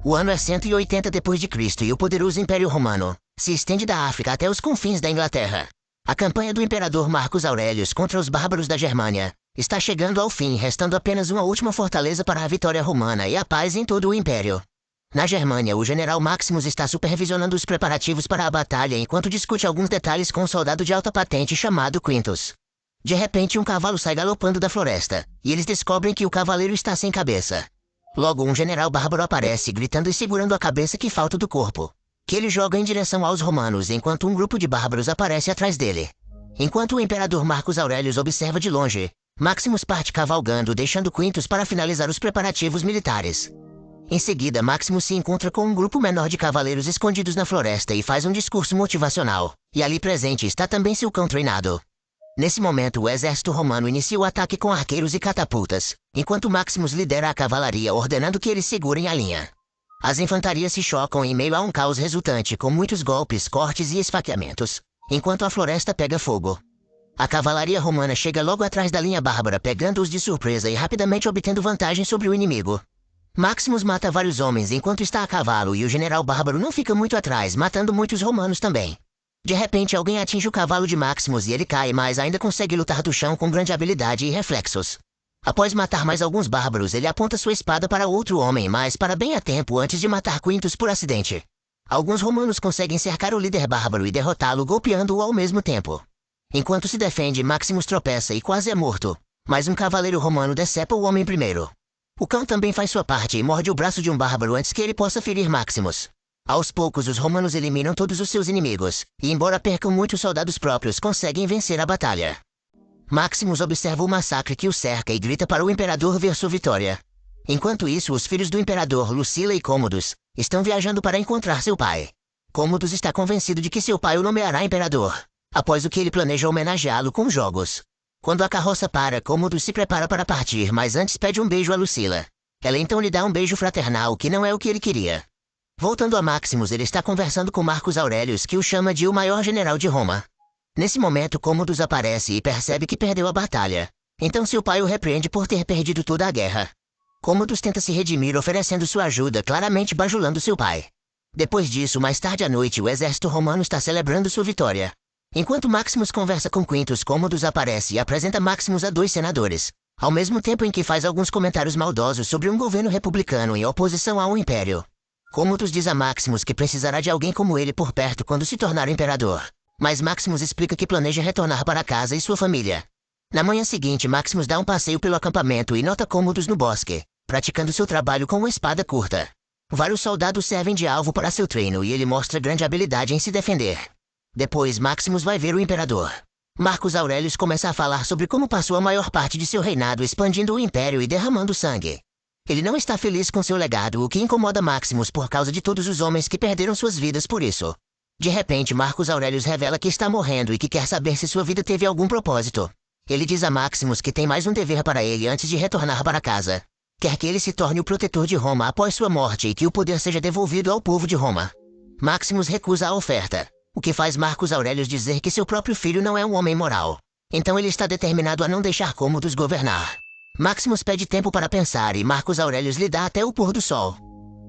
O ano é 180 d.C. e o poderoso Império Romano se estende da África até os confins da Inglaterra. A campanha do imperador Marcos Aurelius contra os bárbaros da Germânia está chegando ao fim, restando apenas uma última fortaleza para a vitória romana e a paz em todo o Império. Na Germânia, o general Maximus está supervisionando os preparativos para a batalha enquanto discute alguns detalhes com um soldado de alta patente chamado Quintus. De repente, um cavalo sai galopando da floresta, e eles descobrem que o cavaleiro está sem cabeça. Logo, um general bárbaro aparece, gritando e segurando a cabeça que falta do corpo, que ele joga em direção aos romanos enquanto um grupo de bárbaros aparece atrás dele. Enquanto o imperador Marcos Aurelius observa de longe, Maximus parte cavalgando, deixando Quintus para finalizar os preparativos militares. Em seguida, Maximus se encontra com um grupo menor de cavaleiros escondidos na floresta e faz um discurso motivacional, e ali presente está também seu cão treinado. Nesse momento, o exército romano inicia o ataque com arqueiros e catapultas, enquanto Maximus lidera a cavalaria ordenando que eles segurem a linha. As infantarias se chocam em meio a um caos resultante com muitos golpes, cortes e esfaqueamentos, enquanto a floresta pega fogo. A cavalaria romana chega logo atrás da linha bárbara, pegando-os de surpresa e rapidamente obtendo vantagem sobre o inimigo. Maximus mata vários homens enquanto está a cavalo e o general bárbaro não fica muito atrás, matando muitos romanos também. De repente, alguém atinge o cavalo de Maximus e ele cai, mas ainda consegue lutar do chão com grande habilidade e reflexos. Após matar mais alguns bárbaros, ele aponta sua espada para outro homem, mas para bem a tempo antes de matar Quintus por acidente. Alguns romanos conseguem cercar o líder bárbaro e derrotá-lo golpeando-o ao mesmo tempo. Enquanto se defende, Maximus tropeça e quase é morto, mas um cavaleiro romano decepa o homem primeiro. O cão também faz sua parte e morde o braço de um bárbaro antes que ele possa ferir Maximus. Aos poucos, os romanos eliminam todos os seus inimigos, e embora percam muitos soldados próprios, conseguem vencer a batalha. Maximus observa o massacre que o cerca e grita para o imperador ver sua vitória. Enquanto isso, os filhos do imperador, Lucila e Cômodos, estão viajando para encontrar seu pai. Cômodos está convencido de que seu pai o nomeará imperador, após o que ele planeja homenageá-lo com jogos. Quando a carroça para, Cômodos se prepara para partir, mas antes pede um beijo a Lucila. Ela então lhe dá um beijo fraternal, que não é o que ele queria. Voltando a Maximus, ele está conversando com Marcos Aurelius, que o chama de o maior general de Roma. Nesse momento, Cômodos aparece e percebe que perdeu a batalha. Então seu pai o repreende por ter perdido toda a guerra. Cômodos tenta se redimir oferecendo sua ajuda, claramente bajulando seu pai. Depois disso, mais tarde à noite, o exército romano está celebrando sua vitória. Enquanto Maximus conversa com Quintus, Cômodos aparece e apresenta Maximus a dois senadores, ao mesmo tempo em que faz alguns comentários maldosos sobre um governo republicano em oposição ao império. Cômodos diz a Maximus que precisará de alguém como ele por perto quando se tornar imperador, mas Maximus explica que planeja retornar para casa e sua família. Na manhã seguinte, Maximus dá um passeio pelo acampamento e nota Cômodos no bosque, praticando seu trabalho com uma espada curta. Vários soldados servem de alvo para seu treino e ele mostra grande habilidade em se defender. Depois, Maximus vai ver o imperador. Marcos Aurelius começa a falar sobre como passou a maior parte de seu reinado expandindo o império e derramando sangue. Ele não está feliz com seu legado, o que incomoda Maximus por causa de todos os homens que perderam suas vidas por isso. De repente, Marcos Aurelius revela que está morrendo e que quer saber se sua vida teve algum propósito. Ele diz a Maximus que tem mais um dever para ele antes de retornar para casa. Quer que ele se torne o protetor de Roma após sua morte e que o poder seja devolvido ao povo de Roma. Maximus recusa a oferta, o que faz Marcos Aurelius dizer que seu próprio filho não é um homem moral. Então ele está determinado a não deixar Cômodos governar. Maximus pede tempo para pensar e Marcos Aurelius lhe dá até o pôr do sol.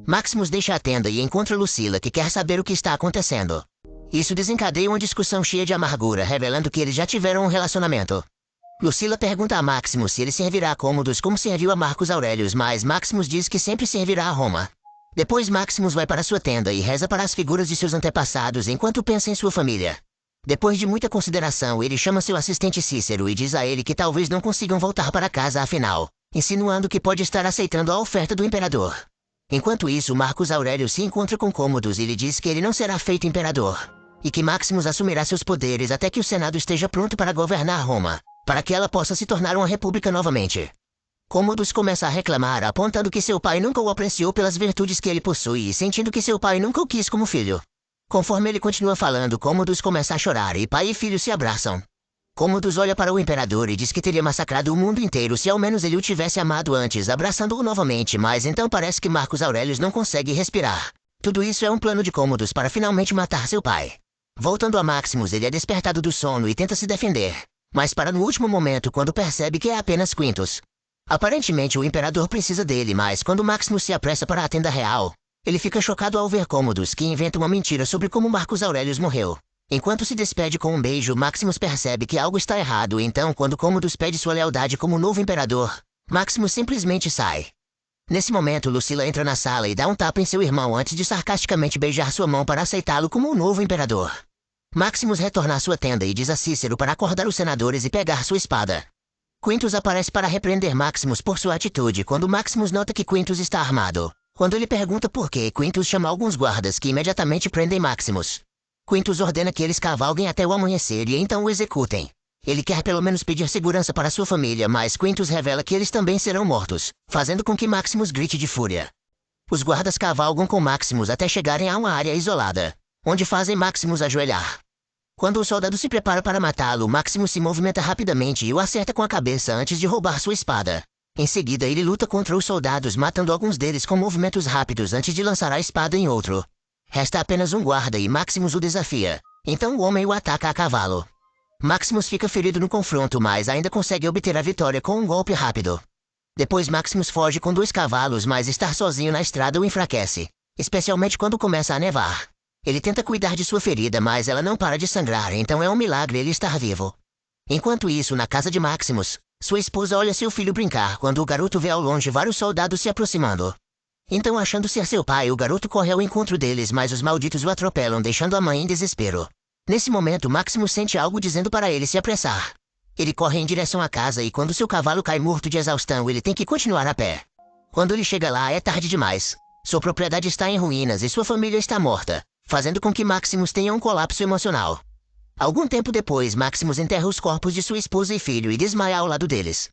Maximus deixa a tenda e encontra Lucila, que quer saber o que está acontecendo. Isso desencadeia uma discussão cheia de amargura, revelando que eles já tiveram um relacionamento. Lucila pergunta a Maximus se ele servirá a Cômodos como serviu a Marcos Aurelius, mas Maximus diz que sempre servirá a Roma. Depois Maximus vai para sua tenda e reza para as figuras de seus antepassados enquanto pensa em sua família. Depois de muita consideração, ele chama seu assistente Cícero e diz a ele que talvez não consigam voltar para casa afinal, insinuando que pode estar aceitando a oferta do imperador. Enquanto isso, Marcos Aurelius se encontra com Cômodos e lhe diz que ele não será feito imperador, e que Maximus assumirá seus poderes até que o Senado esteja pronto para governar Roma, para que ela possa se tornar uma república novamente. Cômodos começa a reclamar, apontando que seu pai nunca o apreciou pelas virtudes que ele possui e sentindo que seu pai nunca o quis como filho. Conforme ele continua falando, Cômodos começa a chorar e pai e filho se abraçam. Cômodos olha para o imperador e diz que teria massacrado o mundo inteiro se ao menos ele o tivesse amado antes, abraçando-o novamente, mas então parece que Marcos Aurelius não consegue respirar. Tudo isso é um plano de Cômodos para finalmente matar seu pai. Voltando a Maximus, ele é despertado do sono e tenta se defender, mas para no último momento quando percebe que é apenas Quintus. Aparentemente o imperador precisa dele, mas quando Maximus se apressa para a tenda real, Ele fica chocado ao ver Commodus, que inventa uma mentira sobre como Marcus Aurelius morreu. Enquanto se despede com um beijo, Maximus percebe que algo está errado, então quando Commodus pede sua lealdade como novo imperador, Maximus simplesmente sai. Nesse momento, Lucila entra na sala e dá um tapa em seu irmão antes de sarcasticamente beijar sua mão para aceitá-lo como um novo imperador. Maximus retorna à sua tenda e diz a Cícero para acordar os senadores e pegar sua espada. Quintus aparece para repreender Maximus por sua atitude quando Maximus nota que Quintus está armado. Quando ele pergunta por quê, Quintus chama alguns guardas que imediatamente prendem Maximus. Quintus ordena que eles cavalguem até o amanhecer e então o executem. Ele quer pelo menos pedir segurança para sua família, mas Quintus revela que eles também serão mortos, fazendo com que Maximus grite de fúria. Os guardas cavalgam com Maximus até chegarem a uma área isolada, onde fazem Maximus ajoelhar. Quando o soldado se prepara para matá-lo, Maximus se movimenta rapidamente e o acerta com a cabeça antes de roubar sua espada. Em seguida, ele luta contra os soldados, matando alguns deles com movimentos rápidos antes de lançar a espada em outro. Resta apenas um guarda e Maximus o desafia. Então o homem o ataca a cavalo. Maximus fica ferido no confronto, mas ainda consegue obter a vitória com um golpe rápido. Depois Maximus foge com 2 cavalos, mas estar sozinho na estrada o enfraquece, especialmente quando começa a nevar. Ele tenta cuidar de sua ferida, mas ela não para de sangrar, então é um milagre ele estar vivo. Enquanto isso, na casa de Maximus, sua esposa olha seu filho brincar quando o garoto vê ao longe vários soldados se aproximando. Então, achando ser seu pai, o garoto corre ao encontro deles, mas os malditos o atropelam, deixando a mãe em desespero. Nesse momento, Maximus sente algo dizendo para ele se apressar. Ele corre em direção à casa e quando seu cavalo cai morto de exaustão, ele tem que continuar a pé. Quando ele chega lá, é tarde demais. Sua propriedade está em ruínas e sua família está morta, fazendo com que Maximus tenha um colapso emocional. Algum tempo depois, Maximus enterra os corpos de sua esposa e filho e desmaia ao lado deles.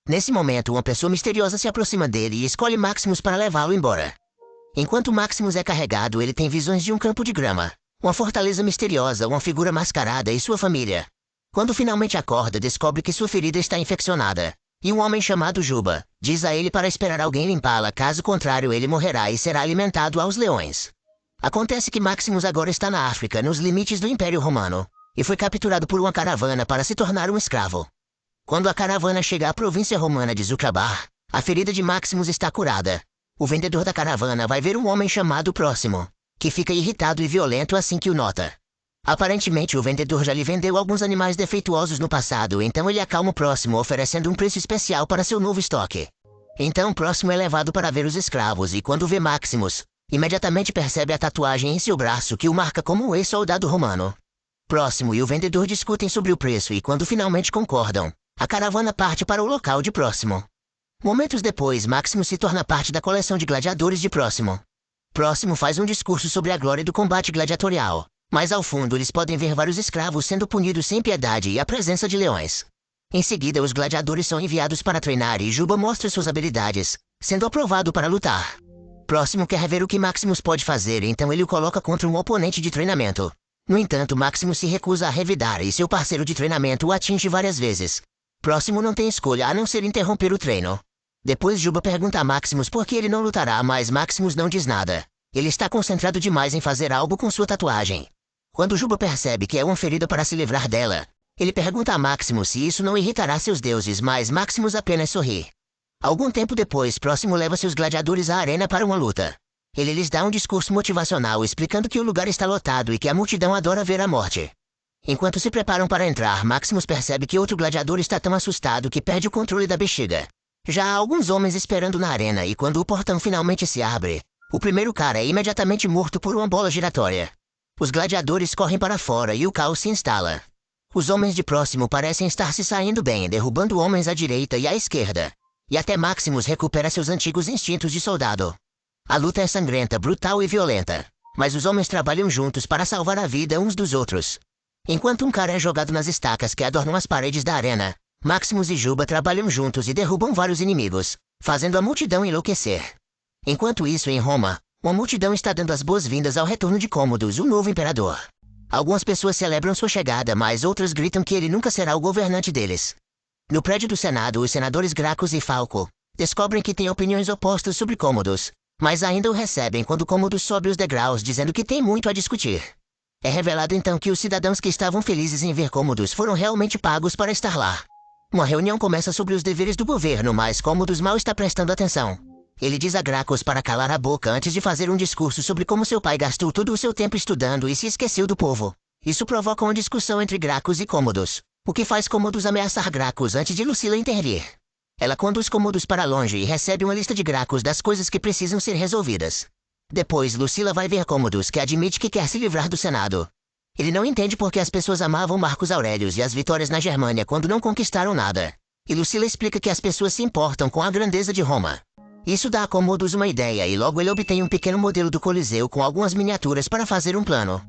Nesse momento, uma pessoa misteriosa se aproxima dele e escolhe Maximus para levá-lo embora. Enquanto Maximus é carregado, ele tem visões de um campo de grama, uma fortaleza misteriosa, uma figura mascarada e sua família. Quando finalmente acorda, descobre que sua ferida está infeccionada. E um homem chamado Juba diz a ele para esperar alguém limpá-la, caso contrário ele morrerá e será alimentado aos leões. Acontece que Maximus agora está na África, nos limites do Império Romano, e foi capturado por uma caravana para se tornar um escravo. Quando a caravana chega à província romana de Zucabar, a ferida de Maximus está curada. O vendedor da caravana vai ver um homem chamado Próximo, que fica irritado e violento assim que o nota. Aparentemente o vendedor já lhe vendeu alguns animais defeituosos no passado, então ele acalma o Próximo oferecendo um preço especial para seu novo estoque. Então o Próximo é levado para ver os escravos e quando vê Maximus, imediatamente percebe a tatuagem em seu braço que o marca como um ex-soldado romano. Próximo e o vendedor discutem sobre o preço e quando finalmente concordam, a caravana parte para o local de Próximo. Momentos depois, Maximus se torna parte da coleção de gladiadores de Próximo. Próximo faz um discurso sobre a glória do combate gladiatorial, mas ao fundo eles podem ver vários escravos sendo punidos sem piedade e a presença de leões. Em seguida, os gladiadores são enviados para treinar e Juba mostra suas habilidades, sendo aprovado para lutar. Próximo quer ver o que Maximus pode fazer, então ele o coloca contra um oponente de treinamento. No entanto, Maximus se recusa a revidar e seu parceiro de treinamento o atinge várias vezes. Próximo não tem escolha a não ser interromper o treino. Depois Juba pergunta a Maximus por que ele não lutará, mas Maximus não diz nada. Ele está concentrado demais em fazer algo com sua tatuagem. Quando Juba percebe que é uma ferida para se livrar dela, ele pergunta a Maximus se isso não irritará seus deuses, mas Maximus apenas sorri. Algum tempo depois, Próximo leva seus gladiadores à arena para uma luta. Ele lhes dá um discurso motivacional explicando que o lugar está lotado e que a multidão adora ver a morte. Enquanto se preparam para entrar, Maximus percebe que outro gladiador está tão assustado que perde o controle da bexiga. Já há alguns homens esperando na arena e quando o portão finalmente se abre, o primeiro cara é imediatamente morto por uma bola giratória. Os gladiadores correm para fora e o caos se instala. Os homens de Próximo parecem estar se saindo bem, derrubando homens à direita e à esquerda. E até Maximus recupera seus antigos instintos de soldado. A luta é sangrenta, brutal e violenta, mas os homens trabalham juntos para salvar a vida uns dos outros. Enquanto um cara é jogado nas estacas que adornam as paredes da arena, Maximus e Juba trabalham juntos e derrubam vários inimigos, fazendo a multidão enlouquecer. Enquanto isso, em Roma, uma multidão está dando as boas-vindas ao retorno de Commodus, o novo imperador. Algumas pessoas celebram sua chegada, mas outras gritam que ele nunca será o governante deles. No prédio do Senado, os senadores Gracchus e Falco descobrem que têm opiniões opostas sobre Commodus, mas ainda o recebem quando Commodus sobe os degraus dizendo que tem muito a discutir. É revelado então que os cidadãos que estavam felizes em ver Commodus foram realmente pagos para estar lá. Uma reunião começa sobre os deveres do governo, mas Commodus mal está prestando atenção. Ele diz a Gracchus para calar a boca antes de fazer um discurso sobre como seu pai gastou todo o seu tempo estudando e se esqueceu do povo. Isso provoca uma discussão entre Gracchus e Commodus, o que faz Commodus ameaçar Gracchus antes de Lucila intervir. Ela conduz Commodus para longe e recebe uma lista de Gracchus das coisas que precisam ser resolvidas. Depois, Lucila vai ver Commodus, que admite que quer se livrar do Senado. Ele não entende porque as pessoas amavam Marcos Aurelius e as vitórias na Germânia quando não conquistaram nada. E Lucila explica que as pessoas se importam com a grandeza de Roma. Isso dá a Commodus uma ideia e logo ele obtém um pequeno modelo do Coliseu com algumas miniaturas para fazer um plano.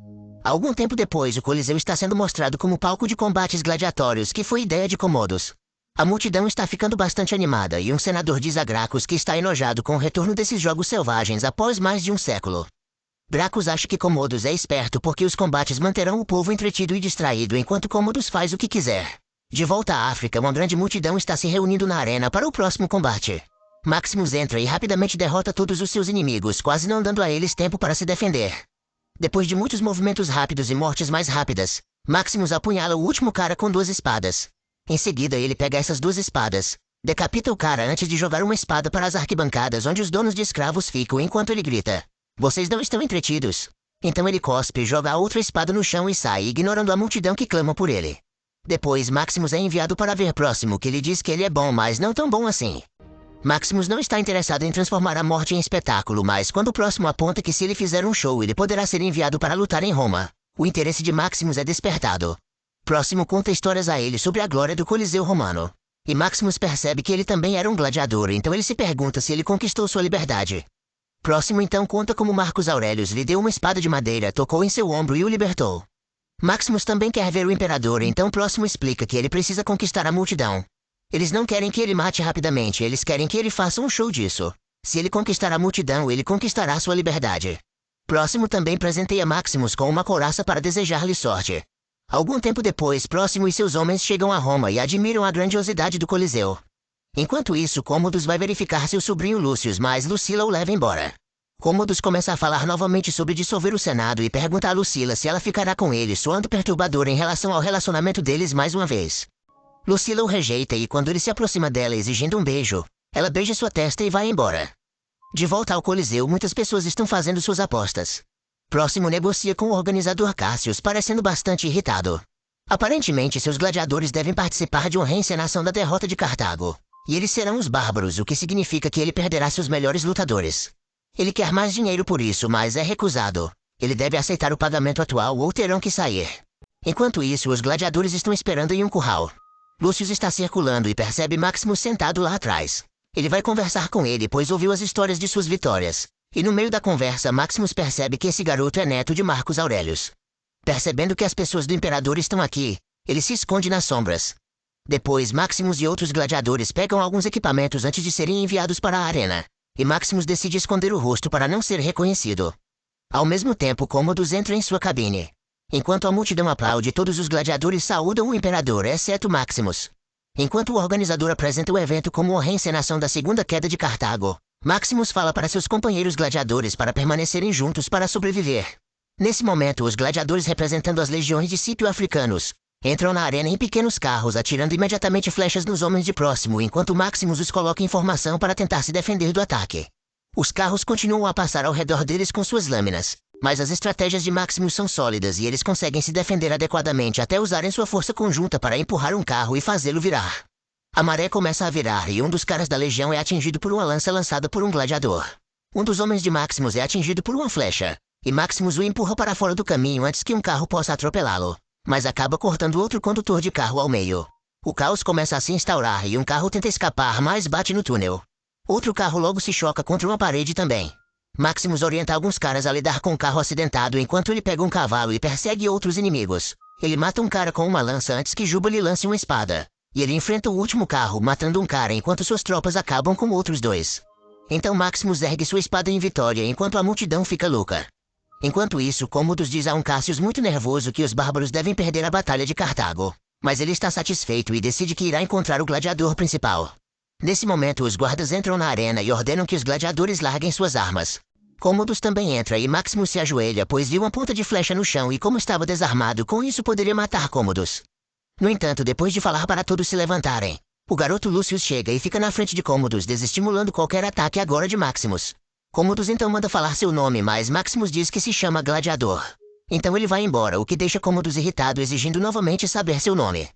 Algum tempo depois, o Coliseu está sendo mostrado como palco de combates gladiatórios, que foi ideia de Commodus. A multidão está ficando bastante animada e um senador diz a Gracchus que está enojado com o retorno desses jogos selvagens após mais de um século. Gracchus acha que Commodus é esperto porque os combates manterão o povo entretido e distraído enquanto Commodus faz o que quiser. De volta à África, uma grande multidão está se reunindo na arena para o próximo combate. Maximus entra e rapidamente derrota todos os seus inimigos, quase não dando a eles tempo para se defender. Depois de muitos movimentos rápidos e mortes mais rápidas, Maximus apunhala o último cara com 2 espadas. Em seguida, ele pega essas 2 espadas, decapita o cara antes de jogar uma espada para as arquibancadas onde os donos de escravos ficam enquanto ele grita: "Vocês não estão entretidos?" Então ele cospe, joga a outra espada no chão e sai, ignorando a multidão que clama por ele. Depois, Maximus é enviado para ver Próximo, que lhe diz que ele é bom, mas não tão bom assim. Maximus não está interessado em transformar a morte em espetáculo, mas quando o Próximo aponta que se ele fizer um show ele poderá ser enviado para lutar em Roma, o interesse de Maximus é despertado. Próximo conta histórias a ele sobre a glória do Coliseu romano. E Maximus percebe que ele também era um gladiador, então ele se pergunta se ele conquistou sua liberdade. Próximo então conta como Marcos Aurelius lhe deu uma espada de madeira, tocou em seu ombro e o libertou. Maximus também quer ver o imperador, então Próximo explica que ele precisa conquistar a multidão. Eles não querem que ele mate rapidamente, eles querem que ele faça um show disso. Se ele conquistar a multidão, ele conquistará sua liberdade. Próximo também presenteia Maximus com uma couraça para desejar-lhe sorte. Algum tempo depois, Próximo e seus homens chegam a Roma e admiram a grandiosidade do Coliseu. Enquanto isso, Commodus vai verificar seu sobrinho Lúcio, mas Lucila o leva embora. Commodus começa a falar novamente sobre dissolver o Senado e pergunta a Lucila se ela ficará com ele, soando perturbador em relação ao relacionamento deles mais uma vez. Lucila o rejeita e quando ele se aproxima dela exigindo um beijo, ela beija sua testa e vai embora. De volta ao Coliseu, muitas pessoas estão fazendo suas apostas. Próximo negocia com o organizador Cassius, parecendo bastante irritado. Aparentemente, seus gladiadores devem participar de uma reencenação da derrota de Cartago. E eles serão os bárbaros, o que significa que ele perderá seus melhores lutadores. Ele quer mais dinheiro por isso, mas é recusado. Ele deve aceitar o pagamento atual ou terão que sair. Enquanto isso, os gladiadores estão esperando em um curral. Lúcio está circulando e percebe Maximus sentado lá atrás. Ele vai conversar com ele, pois ouviu as histórias de suas vitórias. E no meio da conversa, Maximus percebe que esse garoto é neto de Marcos Aurelius. Percebendo que as pessoas do imperador estão aqui, ele se esconde nas sombras. Depois, Maximus e outros gladiadores pegam alguns equipamentos antes de serem enviados para a arena. E Maximus decide esconder o rosto para não ser reconhecido. Ao mesmo tempo, Commodus entra em sua cabine. Enquanto a multidão aplaude, todos os gladiadores saúdam o imperador, exceto Maximus. Enquanto o organizador apresenta o evento como uma reencenação da segunda queda de Cartago, Maximus fala para seus companheiros gladiadores para permanecerem juntos para sobreviver. Nesse momento, os gladiadores representando as legiões de Scipio africanos entram na arena em pequenos carros, atirando imediatamente flechas nos homens de Próximo, enquanto Maximus os coloca em formação para tentar se defender do ataque. Os carros continuam a passar ao redor deles com suas lâminas, mas as estratégias de Maximus são sólidas e eles conseguem se defender adequadamente até usarem sua força conjunta para empurrar um carro e fazê-lo virar. A maré começa a virar e um dos caras da legião é atingido por uma lança lançada por um gladiador. Um dos homens de Maximus é atingido por uma flecha, e Maximus o empurra para fora do caminho antes que um carro possa atropelá-lo, mas acaba cortando outro condutor de carro ao meio. O caos começa a se instaurar e um carro tenta escapar, mas bate no túnel. Outro carro logo se choca contra uma parede também. Maximus orienta alguns caras a lidar com o carro acidentado enquanto ele pega um cavalo e persegue outros inimigos. Ele mata um cara com uma lança antes que Juba lhe lance uma espada. E ele enfrenta o último carro, matando um cara enquanto suas tropas acabam com outros 2. Então Maximus ergue sua espada em vitória enquanto a multidão fica louca. Enquanto isso, Commodus diz a um Cassius muito nervoso que os bárbaros devem perder a batalha de Cartago. Mas ele está satisfeito e decide que irá encontrar o gladiador principal. Nesse momento, os guardas entram na arena e ordenam que os gladiadores larguem suas armas. Commodus também entra e Maximus se ajoelha, pois viu uma ponta de flecha no chão e como estava desarmado, com isso poderia matar Commodus. No entanto, depois de falar para todos se levantarem, O garoto Lucius chega e fica na frente de Commodus, desestimulando qualquer ataque agora de Maximus. Commodus então manda falar seu nome, mas Maximus diz que se chama Gladiador. Então ele vai embora, o que deixa Commodus irritado, exigindo novamente saber seu nome.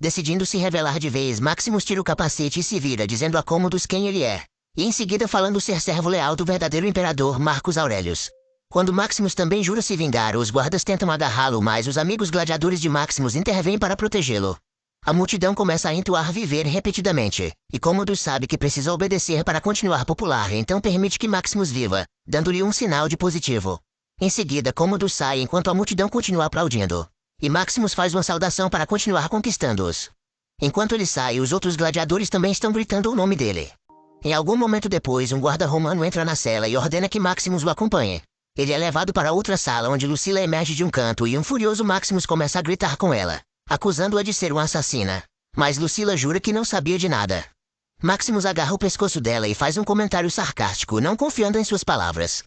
Decidindo se revelar de vez, Maximus tira o capacete e se vira, dizendo a Commodus quem ele é. E em seguida falando ser servo leal do verdadeiro imperador Marcus Aurelius. Quando Maximus também jura se vingar, os guardas tentam agarrá-lo, mas os amigos gladiadores de Maximus intervêm para protegê-lo. A multidão começa a entoar viver repetidamente, e Commodus sabe que precisa obedecer para continuar popular, então permite que Maximus viva, dando-lhe um sinal de positivo. Em seguida, Commodus sai enquanto a multidão continua aplaudindo, e Maximus faz uma saudação para continuar conquistando-os. Enquanto ele sai, os outros gladiadores também estão gritando o nome dele. Em algum momento depois, um guarda romano entra na cela e ordena que Maximus o acompanhe. Ele é levado para outra sala onde Lucila emerge de um canto e um furioso Maximus começa a gritar com ela, acusando-a de ser uma assassina. Mas Lucila jura que não sabia de nada. Maximus agarra o pescoço dela e faz um comentário sarcástico, não confiando em suas palavras.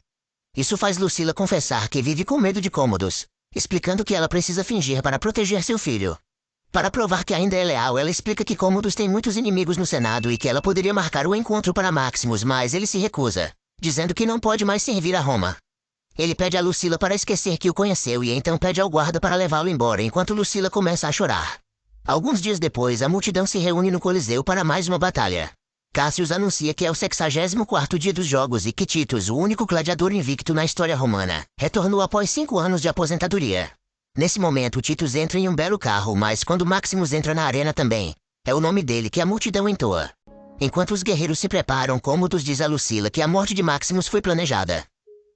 Isso faz Lucila confessar que vive com medo de Commodus, explicando que ela precisa fingir para proteger seu filho. Para provar que ainda é leal, ela explica que Commodus tem muitos inimigos no Senado e que ela poderia marcar o encontro para Maximus, mas ele se recusa, dizendo que não pode mais servir a Roma. Ele pede a Lucila para esquecer que o conheceu e então pede ao guarda para levá-lo embora enquanto Lucila começa a chorar. Alguns dias depois, a multidão se reúne no Coliseu para mais uma batalha. Cassius anuncia que é o 64º dia dos Jogos e que Titus, o único gladiador invicto na história romana, retornou após 5 anos de aposentadoria. Nesse momento, Titus entra em um belo carro, mas quando Maximus entra na arena também, é o nome dele que a multidão entoa. Enquanto os guerreiros se preparam, Commodus diz a Lucila que a morte de Maximus foi planejada.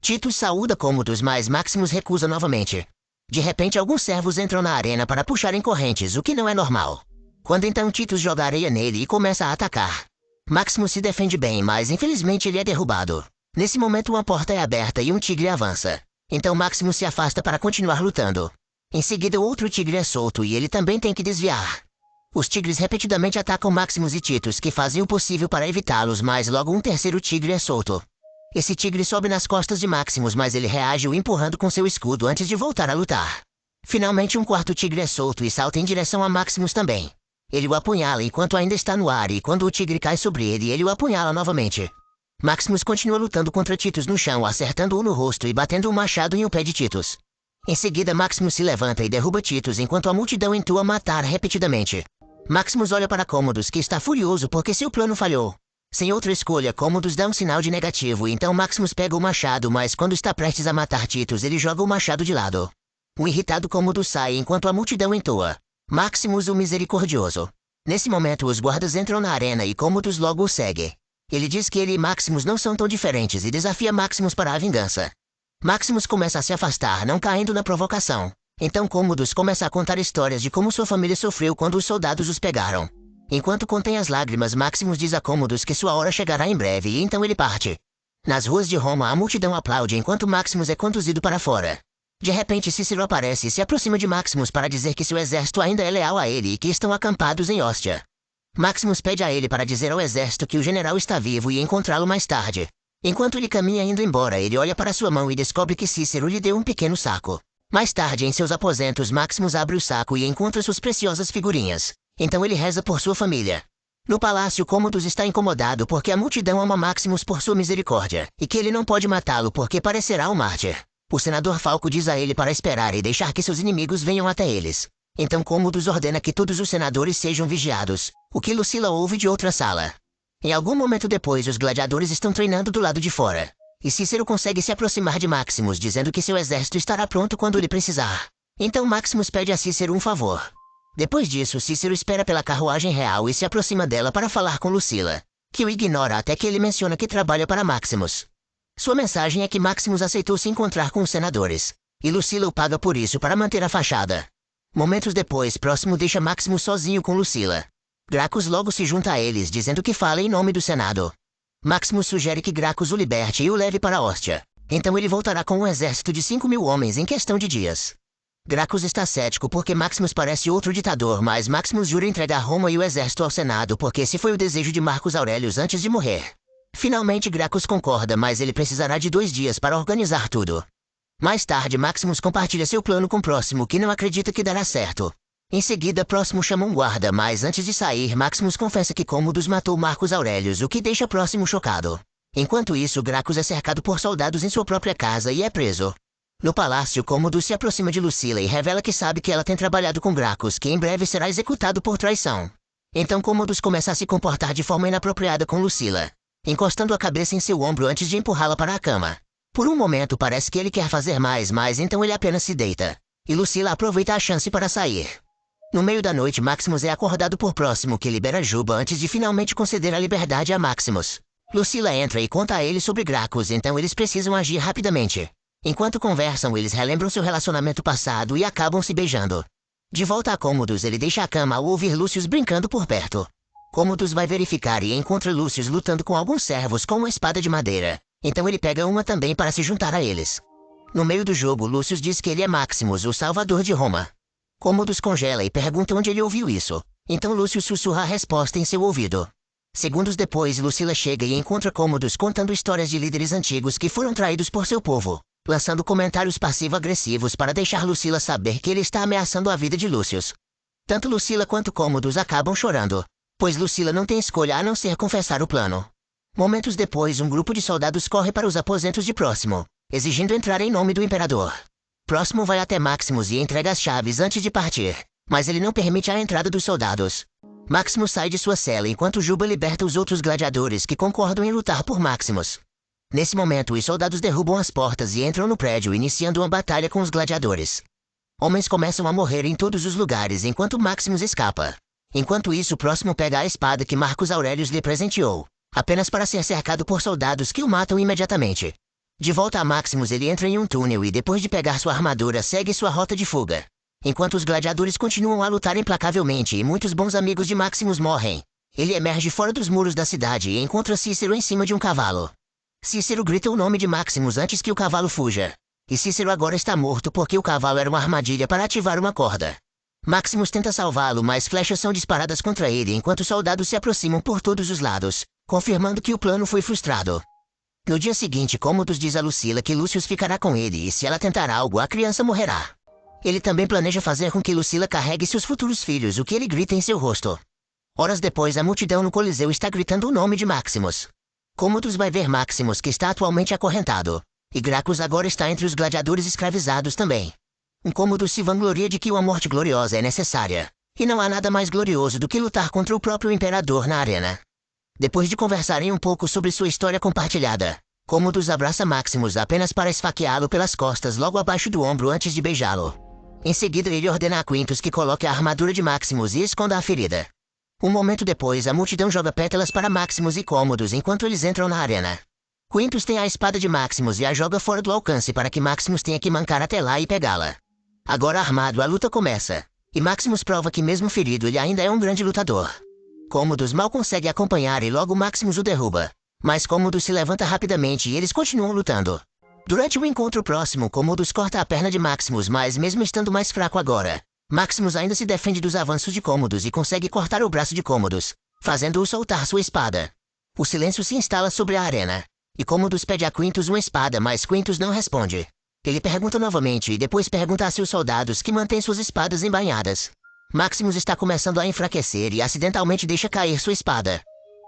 Titus saúda Commodus, mas Maximus recusa novamente. De repente, alguns servos entram na arena para puxarem correntes, o que não é normal. Quando então Titus joga areia nele e começa a atacar. Maximus se defende bem, mas infelizmente ele é derrubado. Nesse momento, uma porta é aberta e um tigre avança. Então Maximus se afasta para continuar lutando. Em seguida, outro tigre é solto e ele também tem que desviar. Os tigres repetidamente atacam Maximus e Titus, que fazem o possível para evitá-los, mas logo um terceiro tigre é solto. Esse tigre sobe nas costas de Maximus, mas ele reage o empurrando com seu escudo antes de voltar a lutar. Finalmente, um quarto tigre é solto e salta em direção a Maximus também. Ele o apunhala enquanto ainda está no ar e quando o tigre cai sobre ele, ele o apunhala novamente. Maximus continua lutando contra Titus no chão, acertando-o no rosto e batendo um machado em o pé de Titus. Em seguida, Maximus se levanta e derruba Titus enquanto a multidão entoa matar repetidamente. Maximus olha para Commodus, que está furioso porque seu plano falhou. Sem outra escolha, Commodus dá um sinal de negativo, então Maximus pega o machado, mas quando está prestes a matar Titus, ele joga o machado de lado. O irritado Commodus sai enquanto a multidão entoa: Maximus o Misericordioso. Nesse momento, os guardas entram na arena e Commodus logo o segue. Ele diz que ele e Maximus não são tão diferentes e desafia Maximus para a vingança. Maximus começa a se afastar, não caindo na provocação. Então Commodus começa a contar histórias de como sua família sofreu quando os soldados os pegaram. Enquanto contém as lágrimas, Maximus diz a Commodus que sua hora chegará em breve e então ele parte. Nas ruas de Roma, a multidão aplaude enquanto Maximus é conduzido para fora. De repente, Cícero aparece e se aproxima de Maximus para dizer que seu exército ainda é leal a ele e que estão acampados em Ostia. Maximus pede a ele para dizer ao exército que o general está vivo e encontrá-lo mais tarde. Enquanto ele caminha indo embora, ele olha para sua mão e descobre que Cícero lhe deu um pequeno saco. Mais tarde, em seus aposentos, Maximus abre o saco e encontra suas preciosas figurinhas. Então ele reza por sua família. No palácio, Commodus está incomodado porque a multidão ama Maximus por sua misericórdia, e que ele não pode matá-lo porque parecerá um mártir. O senador Falco diz a ele para esperar e deixar que seus inimigos venham até eles. Então Commodus ordena que todos os senadores sejam vigiados, o que Lucila ouve de outra sala. Em algum momento depois, os gladiadores estão treinando do lado de fora. E Cícero consegue se aproximar de Maximus, dizendo que seu exército estará pronto quando ele precisar. Então Maximus pede a Cícero um favor. Depois disso, Cícero espera pela carruagem real e se aproxima dela para falar com Lucila, que o ignora até que ele menciona que trabalha para Maximus. Sua mensagem é que Maximus aceitou se encontrar com os senadores, e Lucila o paga por isso para manter a fachada. Momentos depois, Próximo deixa Maximus sozinho com Lucila. Gracchus logo se junta a eles, dizendo que fala em nome do Senado. Maximus sugere que Gracchus o liberte e o leve para Ostia. Então ele voltará com um exército de 5.000 homens em questão de dias. Gracchus está cético porque Maximus parece outro ditador, mas Maximus jura entregar Roma e o exército ao Senado porque esse foi o desejo de Marcus Aurelius antes de morrer. Finalmente Gracchus concorda, mas ele precisará de 2 dias para organizar tudo. Mais tarde, Maximus compartilha seu plano com Próximo, que não acredita que dará certo. Em seguida, Próximo chama um guarda, mas antes de sair, Maximus confessa que Cômodos matou Marcos Aurelius, o que deixa Próximo chocado. Enquanto isso, Gracchus é cercado por soldados em sua própria casa e é preso. No palácio, Cômodos se aproxima de Lucila e revela que sabe que ela tem trabalhado com Gracchus, que em breve será executado por traição. Então Cômodos começa a se comportar de forma inapropriada com Lucila, encostando a cabeça em seu ombro antes de empurrá-la para a cama. Por um momento parece que ele quer fazer mais, mas então ele apenas se deita. E Lucila aproveita a chance para sair. No meio da noite, Maximus é acordado por Próximo, que libera Juba antes de finalmente conceder a liberdade a Maximus. Lucila entra e conta a ele sobre Gracchus, então eles precisam agir rapidamente. Enquanto conversam, eles relembram seu relacionamento passado e acabam se beijando. De volta a Cômodos, ele deixa a cama ao ouvir Lúcius brincando por perto. Cômodos vai verificar e encontra Lúcius lutando com alguns servos com uma espada de madeira. Então ele pega uma também para se juntar a eles. No meio do jogo, Lúcius diz que ele é Maximus, o salvador de Roma. Cômodos congela e pergunta onde ele ouviu isso. Então Lúcius sussurra a resposta em seu ouvido. Segundos depois, Lucila chega e encontra Cômodos contando histórias de líderes antigos que foram traídos por seu povo, lançando comentários passivo-agressivos para deixar Lucila saber que ele está ameaçando a vida de Lúcius. Tanto Lucila quanto Cômodos acabam chorando, pois Lucila não tem escolha a não ser confessar o plano. Momentos depois, um grupo de soldados corre para os aposentos de Próximo, exigindo entrar em nome do imperador. Próximo vai até Maximus e entrega as chaves antes de partir, mas ele não permite a entrada dos soldados. Maximus sai de sua cela enquanto Juba liberta os outros gladiadores que concordam em lutar por Maximus. Nesse momento, os soldados derrubam as portas e entram no prédio, iniciando uma batalha com os gladiadores. Homens começam a morrer em todos os lugares enquanto Maximus escapa. Enquanto isso, Próximo pega a espada que Marcos Aurelius lhe presenteou, apenas para ser cercado por soldados que o matam imediatamente. De volta a Maximus, ele entra em um túnel e, depois de pegar sua armadura, segue sua rota de fuga. Enquanto os gladiadores continuam a lutar implacavelmente e muitos bons amigos de Maximus morrem, ele emerge fora dos muros da cidade e encontra Cícero em cima de um cavalo. Cícero grita o nome de Maximus antes que o cavalo fuja. E Cícero agora está morto porque o cavalo era uma armadilha para ativar uma corda. Maximus tenta salvá-lo, mas flechas são disparadas contra ele enquanto soldados se aproximam por todos os lados, confirmando que o plano foi frustrado. No dia seguinte, Cômodos diz a Lucila que Lúcius ficará com ele e se ela tentar algo, a criança morrerá. Ele também planeja fazer com que Lucila carregue seus futuros filhos, o que ele grita em seu rosto. Horas depois, a multidão no Coliseu está gritando o nome de Maximus. Cômodos vai ver Maximus, que está atualmente acorrentado, e Gracchus agora está entre os gladiadores escravizados também. Cômodos se vangloria de que uma morte gloriosa é necessária, e não há nada mais glorioso do que lutar contra o próprio imperador na arena. Depois de conversarem um pouco sobre sua história compartilhada, Cômodos abraça Maximus apenas para esfaqueá-lo pelas costas logo abaixo do ombro antes de beijá-lo. Em seguida, ele ordena a Quintus que coloque a armadura de Maximus e esconda a ferida. Um momento depois, a multidão joga pétalas para Maximus e Cômodos enquanto eles entram na arena. Quintus tem a espada de Maximus e a joga fora do alcance para que Maximus tenha que mancar até lá e pegá-la. Agora armado, a luta começa, e Maximus prova que mesmo ferido ele ainda é um grande lutador. Cômodos mal consegue acompanhar e logo Maximus o derruba, mas Cômodos se levanta rapidamente e eles continuam lutando. Durante o encontro próximo, Cômodos corta a perna de Maximus, mas mesmo estando mais fraco agora, Maximus ainda se defende dos avanços de Cômodos e consegue cortar o braço de Cômodos, fazendo-o soltar sua espada. O silêncio se instala sobre a arena, e Cômodos pede a Quintus uma espada, mas Quintus não responde. Ele pergunta novamente e depois pergunta a seus soldados que mantêm suas espadas embainhadas. Maximus está começando a enfraquecer e acidentalmente deixa cair sua espada.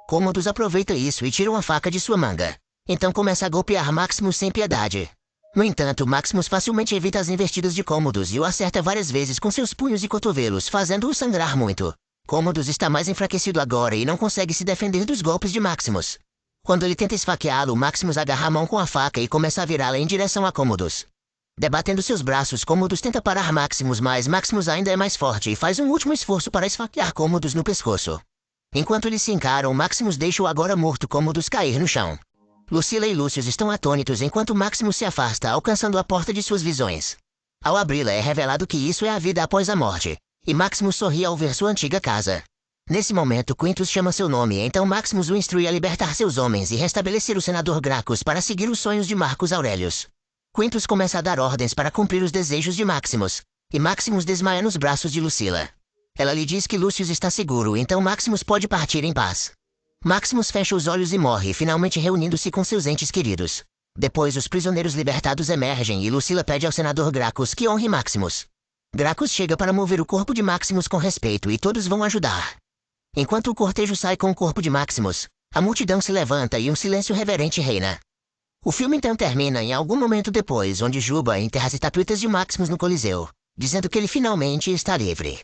Cômodos aproveita isso e tira uma faca de sua manga. Então começa a golpear Maximus sem piedade. No entanto, Maximus facilmente evita as investidas de Cômodos e o acerta várias vezes com seus punhos e cotovelos, fazendo-o sangrar muito. Cômodos está mais enfraquecido agora e não consegue se defender dos golpes de Maximus. Quando ele tenta esfaqueá-lo, Maximus agarra a mão com a faca e começa a virá-la em direção a Cômodos. Debatendo seus braços, Cômodos tenta parar Maximus, mas Maximus ainda é mais forte e faz um último esforço para esfaquear Cômodos no pescoço. Enquanto eles se encaram, Maximus deixa o agora morto Cômodos cair no chão. Lucila e Lúcius estão atônitos enquanto Maximus se afasta, alcançando a porta de suas visões. Ao abri-la, é revelado que isso é a vida após a morte, e Maximus sorri ao ver sua antiga casa. Nesse momento, Quintus chama seu nome, então Maximus o instrui a libertar seus homens e restabelecer o senador Gracchus para seguir os sonhos de Marcos Aurelius. Quintus começa a dar ordens para cumprir os desejos de Maximus, e Maximus desmaia nos braços de Lucila. Ela lhe diz que Lúcius está seguro, então Maximus pode partir em paz. Maximus fecha os olhos e morre, finalmente reunindo-se com seus entes queridos. Depois, os prisioneiros libertados emergem e Lucila pede ao senador Gracchus que honre Maximus. Dracos chega para mover o corpo de Maximus com respeito e todos vão ajudar. Enquanto o cortejo sai com o corpo de Maximus, a multidão se levanta e um silêncio reverente reina. O filme então termina em algum momento depois, onde Juba enterra as estatuetas de Maximus no Coliseu, dizendo que ele finalmente está livre.